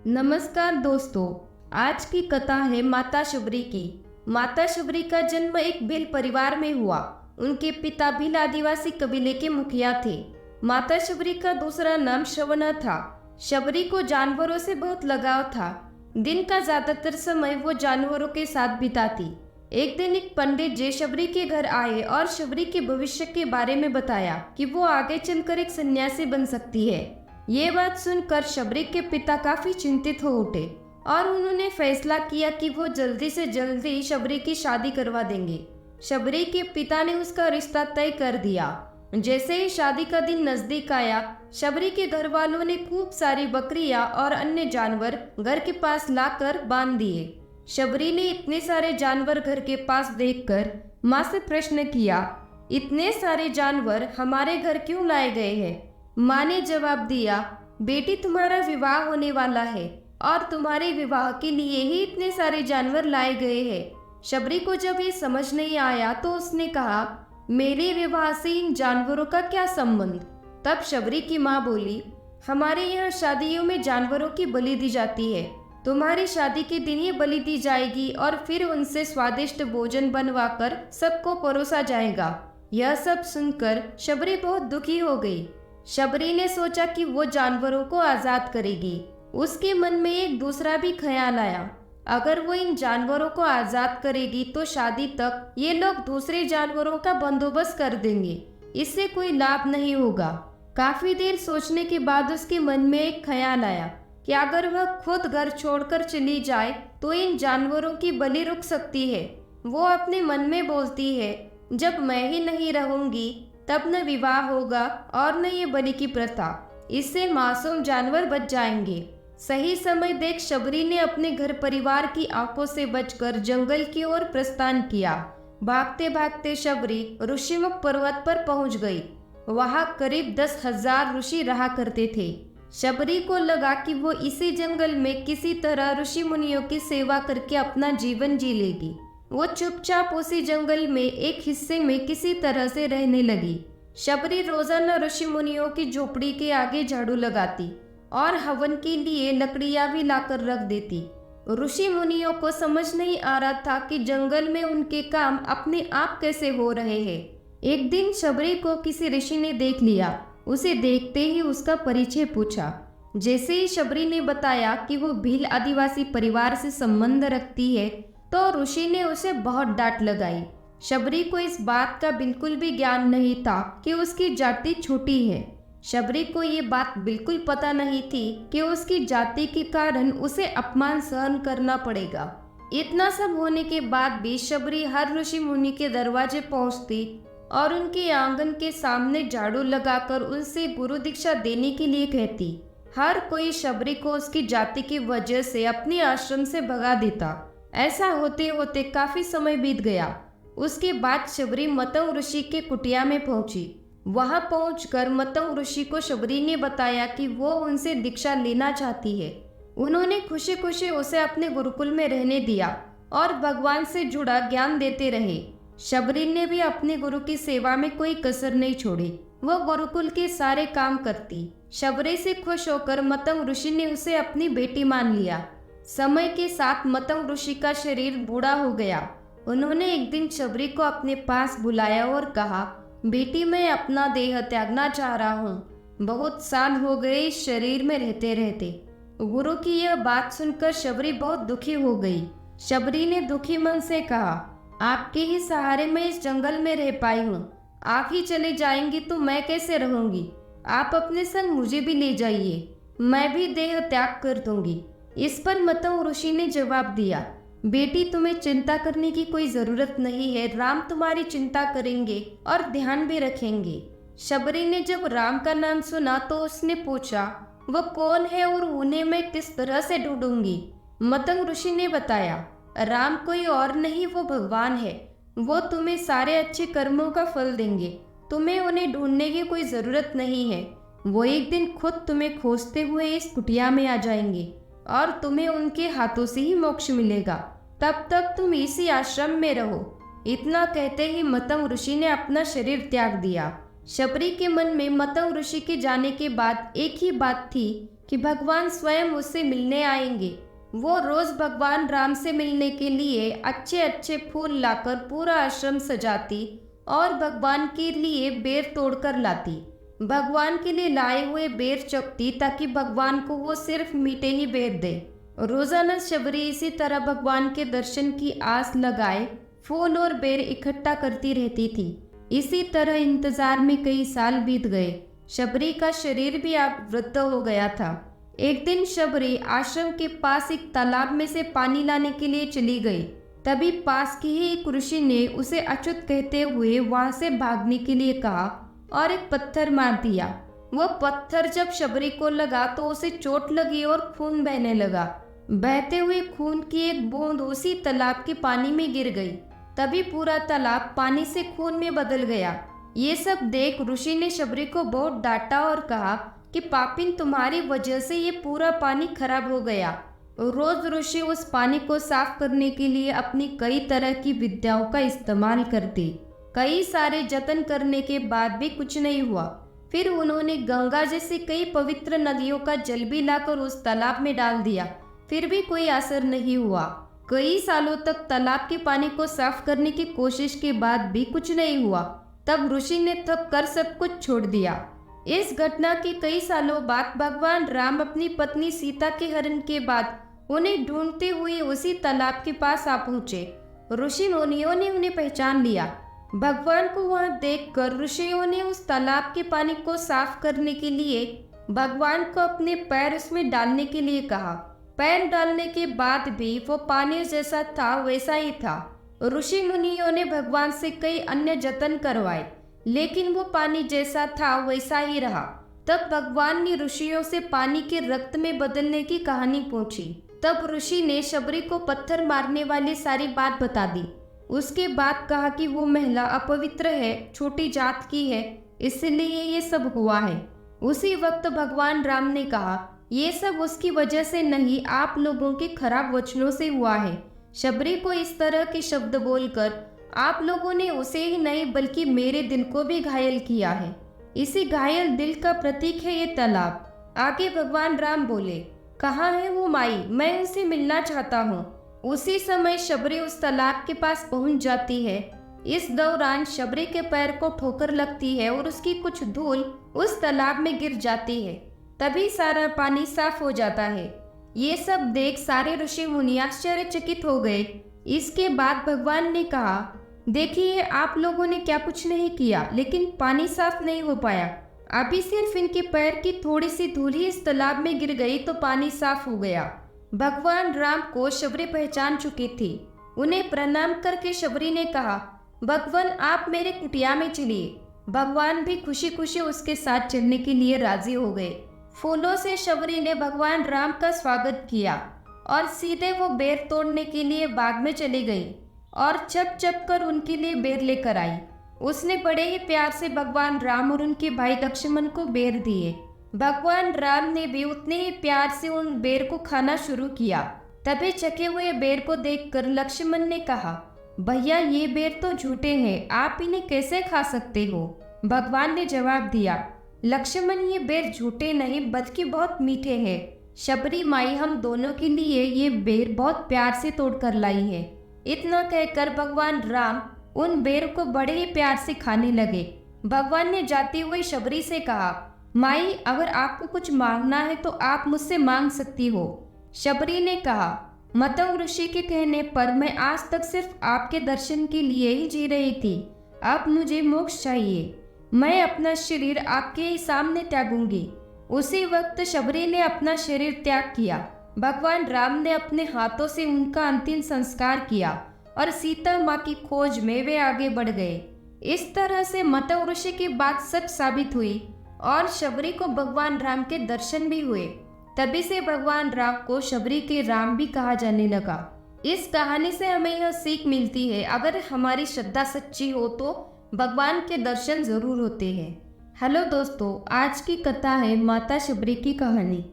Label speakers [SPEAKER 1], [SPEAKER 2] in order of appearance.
[SPEAKER 1] नमस्कार दोस्तों। आज की कथा है माता शबरी की। माता शबरी का जन्म एक भील परिवार में हुआ। उनके पिता भील आदिवासी कबीले के मुखिया थे। माता शबरी का दूसरा नाम श्रवणा था। शबरी को जानवरों से बहुत लगाव था। दिन का ज्यादातर समय वो जानवरों के साथ बिताती। एक दिन एक पंडित जी शबरी के घर आए और शबरी के भविष्य के बारे में बताया कि वो आगे चलकर एक सन्यासी बन सकती है। ये बात सुनकर शबरी के पिता काफी चिंतित हो उठे और उन्होंने फैसला किया कि वो जल्दी से जल्दी शबरी की शादी करवा देंगे। शबरी के पिता ने उसका रिश्ता तय कर दिया। जैसे ही शादी का दिन नजदीक आया, शबरी के घर वालों ने खूब सारी बकरियां और अन्य जानवर घर के पास लाकर बांध दिए। शबरी ने इतने सारे जानवर घर के पास देखकर माँ से प्रश्न किया, इतने सारे जानवर हमारे घर क्यों लाए गए हैं? माँ ने जवाब दिया, बेटी तुम्हारा विवाह होने वाला है और तुम्हारे विवाह के लिए ही इतने सारे जानवर लाए गए हैं। शबरी को जब ये समझ नहीं आया तो उसने कहा, मेरे विवाह से इन जानवरों का क्या संबंध? तब शबरी की माँ बोली, हमारे यहाँ शादियों में जानवरों की बलि दी जाती है। तुम्हारी शादी के दिन ये बलि दी जाएगी और फिर उनसे स्वादिष्ट भोजन बनवाकर सबको परोसा जाएगा। यह सब सुनकर शबरी बहुत दुखी हो गई। शबरी ने सोचा कि वो जानवरों को आजाद करेगी। उसके मन में एक दूसरा भी ख्याल आया, अगर वो इन जानवरों को आजाद करेगी तो शादी तक ये लोग दूसरे जानवरों का बंदोबस्त कर देंगे। इससे कोई लाभ नहीं होगा। काफी देर सोचने के बाद उसके मन में एक ख्याल आया कि अगर वह खुद घर छोड़कर चली जाए तो इन जानवरों की बलि रुक सकती है। वो अपने मन में बोलती है, जब मैं ही नहीं रहूंगी तब न विवाह होगा और न ये बलि की प्रथा। इससे मासूम जानवर बच जाएंगे। सही समय देख शबरी ने अपने घर परिवार की आंखों से बचकर जंगल की ओर प्रस्थान किया। भागते भागते शबरी ऋषिमुख पर्वत पर पहुंच गई। वहां करीब 10,000 ऋषि रहा करते थे। शबरी को लगा कि वो इसी जंगल में किसी तरह ऋषि मुनियों की सेवा करके अपना जीवन जी लेगी। वो चुपचाप उसी जंगल में एक हिस्से में किसी तरह से रहने लगी। शबरी रोजाना ऋषि मुनियों की झोपड़ी के आगे झाड़ू लगाती और हवन के लिए लकड़ियां भी लाकर रख देती। ऋषि मुनियों को समझ नहीं आ रहा था कि जंगल में उनके काम अपने आप कैसे हो रहे हैं। एक दिन शबरी को किसी ऋषि ने देख लिया। उसे देखते ही उसका परिचय पूछा। जैसे ही शबरी ने बताया कि वो भील आदिवासी परिवार से संबंध रखती है तो ऋषि ने उसे बहुत डांट लगाई। शबरी को इस बात का बिल्कुल भी ज्ञान नहीं था कि उसकी जाति छोटी है। शबरी को ये बात बिल्कुल पता नहीं थी कि उसकी जाति के कारण उसे अपमान सहन करना पड़ेगा। इतना सब होने के बाद भी शबरी हर ऋषि मुनि के दरवाजे पहुंचती और उनके आंगन के सामने झाड़ू लगाकर उनसे गुरु दीक्षा देने के लिए कहती। हर कोई शबरी को उसकी जाति की वजह से अपने आश्रम से भगा देता। ऐसा होते होते काफी समय बीत गया। उसके बाद शबरी मतंग ऋषि के कुटिया में पहुंची। वहां पहुंचकर मतंग ऋषि को शबरी ने बताया कि वो उनसे दीक्षा लेना चाहती है। उन्होंने खुशी खुशी उसे अपने गुरुकुल में रहने दिया और भगवान से जुड़ा ज्ञान देते रहे। शबरी ने भी अपने गुरु की सेवा में कोई कसर नहीं छोड़ी। वो गुरुकुल के सारे काम करती। शबरी से खुश होकर मतंग ऋषि ने उसे अपनी बेटी मान लिया। समय के साथ मतंग ऋषि का शरीर बूढ़ा हो गया। उन्होंने एक दिन शबरी को अपने पास बुलाया और कहा, बेटी मैं अपना देह त्यागना चाह रहा हूँ। बहुत साल हो गए इस शरीर में रहते रहते। गुरु की यह बात सुनकर शबरी बहुत दुखी हो गई। शबरी ने दुखी मन से कहा, आपके ही सहारे मैं इस जंगल में रह पाई हूँ। आप ही चले जाएंगी तो मैं कैसे रहूंगी? आप अपने संग मुझे भी ले जाइए, मैं भी देह त्याग कर दूंगी। इस पर मतंग ऋषि ने जवाब दिया, बेटी तुम्हें चिंता करने की कोई जरूरत नहीं है। राम तुम्हारी चिंता करेंगे और ध्यान भी रखेंगे। शबरी ने जब राम का नाम सुना तो उसने पूछा, वो कौन है और उन्हें मैं किस तरह से ढूंढूंगी? मतंग ऋषि ने बताया, राम कोई और नहीं, वो भगवान है। वो तुम्हें सारे अच्छे कर्मों का फल देंगे। तुम्हें उन्हें ढूंढने की कोई जरूरत नहीं है। वो एक दिन खुद तुम्हें खोजते हुए इस कुटिया में आ जाएंगे और तुम्हें उनके हाथों से ही मोक्ष मिलेगा। तब तक तुम इसी आश्रम में रहो। इतना कहते ही मतंग ऋषि ने अपना शरीर त्याग दिया। शबरी के मन में मतंग ऋषि के जाने के बाद एक ही बात थी कि भगवान स्वयं उससे मिलने आएंगे। वो रोज भगवान राम से मिलने के लिए अच्छे अच्छे फूल लाकर पूरा आश्रम सजाती और भगवान के लिए बेर तोड़कर लाती। भगवान के लिए लाए हुए बेर चखती ताकि भगवान को वो सिर्फ मीठे ही बेर दे। रोजाना शबरी इसी तरह भगवान के दर्शन की आस लगाए फूल और बेर इकट्ठा करती रहती थी। इसी तरह इंतजार में कई साल बीत गए। शबरी का शरीर भी अब वृद्ध हो गया था। एक दिन शबरी आश्रम के पास एक तालाब में से पानी लाने के लिए चली गई। तभी पास के ही एक ऋषि ने उसे अछूत कहते हुए वहां से भागने के लिए कहा और एक पत्थर मार दिया। वो पत्थर जब शबरी को लगा तो उसे चोट लगी और खून बहने लगा। बहते हुए खून की एक बूंद उसी तालाब के पानी में गिर गई। तभी पूरा तालाब पानी से खून में बदल गया। ये सब देख ऋषि ने शबरी को बहुत डांटा और कहा कि पापिन, तुम्हारी वजह से ये पूरा पानी खराब हो गया। रोज ऋषि उस पानी को साफ करने के लिए अपनी कई तरह की विद्याओं का इस्तेमाल करते। कई सारे जतन करने के बाद भी कुछ नहीं हुआ। फिर उन्होंने गंगा जैसी कई पवित्र नदियों का जल भी लाकर उस तालाब में डाल दिया, फिर भी कोई असर नहीं हुआ। कई सालों तक तालाब के पानी को साफ करने की कोशिश के बाद भी कुछ नहीं हुआ। तब ऋषि ने थक कर सब कुछ छोड़ दिया। इस घटना के कई सालों बाद भगवान राम अपनी पत्नी सीता के हरण के बाद उन्हें ढूंढते हुए उसी तालाब के पास आ पहुंचे। ऋषि मुनियों ने उन्हें पहचान लिया। भगवान को वहां देखकर ऋषियों ने उस तालाब के पानी को साफ करने के लिए भगवान को अपने पैर उसमें डालने के लिए कहा। पैर डालने के बाद भी वो पानी जैसा था वैसा ही था। ऋषि मुनियों ने भगवान से कई अन्य जतन करवाए, लेकिन वो पानी जैसा था वैसा ही रहा। तब भगवान ने ऋषियों से पानी के रक्त में बदलने की कहानी पूछी। तब ऋषि ने शबरी को पत्थर मारने वाली सारी बात बता दी। उसके बाद कहा कि वो महिला अपवित्र है, छोटी जात की है, इसलिए ये सब हुआ है। उसी वक्त भगवान राम ने कहा, ये सब उसकी वजह से नहीं, आप लोगों के खराब वचनों से हुआ है। शबरी को इस तरह के शब्द बोलकर आप लोगों ने उसे ही नहीं बल्कि मेरे दिल को भी घायल किया है। इसी घायल दिल का प्रतीक है ये तालाब। आगे भगवान राम बोले, कहाँ है वो माई, मैं उनसे मिलना चाहता हूँ। उसी समय शबरी उस तालाब के पास पहुंच जाती है। इस दौरान शबरी के पैर को ठोकर लगती है और उसकी कुछ धूल उस तालाब में गिर जाती है। तभी सारा पानी साफ हो जाता है। ये सब देख सारे ऋषि मुनि आश्चर्यचकित हो गए। इसके बाद भगवान ने कहा, देखिए आप लोगों ने क्या कुछ नहीं किया, लेकिन पानी साफ नहीं हो पाया। अभी सिर्फ इनके पैर की थोड़ी सी धूल ही इस तालाब में गिर गई तो पानी साफ हो गया। भगवान राम को शबरी पहचान चुकी थी। उन्हें प्रणाम करके शबरी ने कहा, भगवान आप मेरे कुटिया में चलिए। भगवान भी खुशी खुशी उसके साथ चलने के लिए राजी हो गए। फूलों से शबरी ने भगवान राम का स्वागत किया और सीधे वो बेर तोड़ने के लिए बाग में चली गई और चप चप कर उनके लिए बेर लेकर आई। उसने बड़े ही प्यार से भगवान राम और उनके भाई लक्ष्मण को बेर दिए। भगवान राम ने भी उतने ही प्यार से उन बेर को खाना शुरू किया। तभी चखे हुए बेर को देखकर लक्ष्मण ने कहा, भैया ये बेर तो झूठे हैं, आप इन्हें कैसे खा सकते हो? भगवान ने जवाब दिया, लक्ष्मण ये बेर झूठे नहीं बल्कि बहुत मीठे हैं। शबरी माई हम दोनों के लिए ये बेर बहुत प्यार से तोड़कर लाई है। इतना कहकर भगवान राम उन बेर को बड़े ही प्यार से खाने लगे। भगवान ने जाते हुए शबरी से कहा, माई अगर आपको कुछ मांगना है तो आप मुझसे मांग सकती हो। शबरी ने कहा, मतंग ऋषि के कहने पर मैं आज तक सिर्फ आपके दर्शन के लिए ही जी रही थी। अब मुझे मोक्ष चाहिए। मैं अपना शरीर आपके ही सामने त्यागूंगी। उसी वक्त शबरी ने अपना शरीर त्याग किया। भगवान राम ने अपने हाथों से उनका अंतिम संस्कार किया और सीता माँ की खोज में वे आगे बढ़ गए। इस तरह से मतंग ऋषि की बात सच साबित हुई और शबरी को भगवान राम के दर्शन भी हुए। तभी से भगवान राम को शबरी के राम भी कहा जाने लगा। इस कहानी से हमें यह सीख मिलती है, अगर हमारी श्रद्धा सच्ची हो तो भगवान के दर्शन जरूर होते हैं। हेलो दोस्तों, आज की कथा है माता शबरी की कहानी।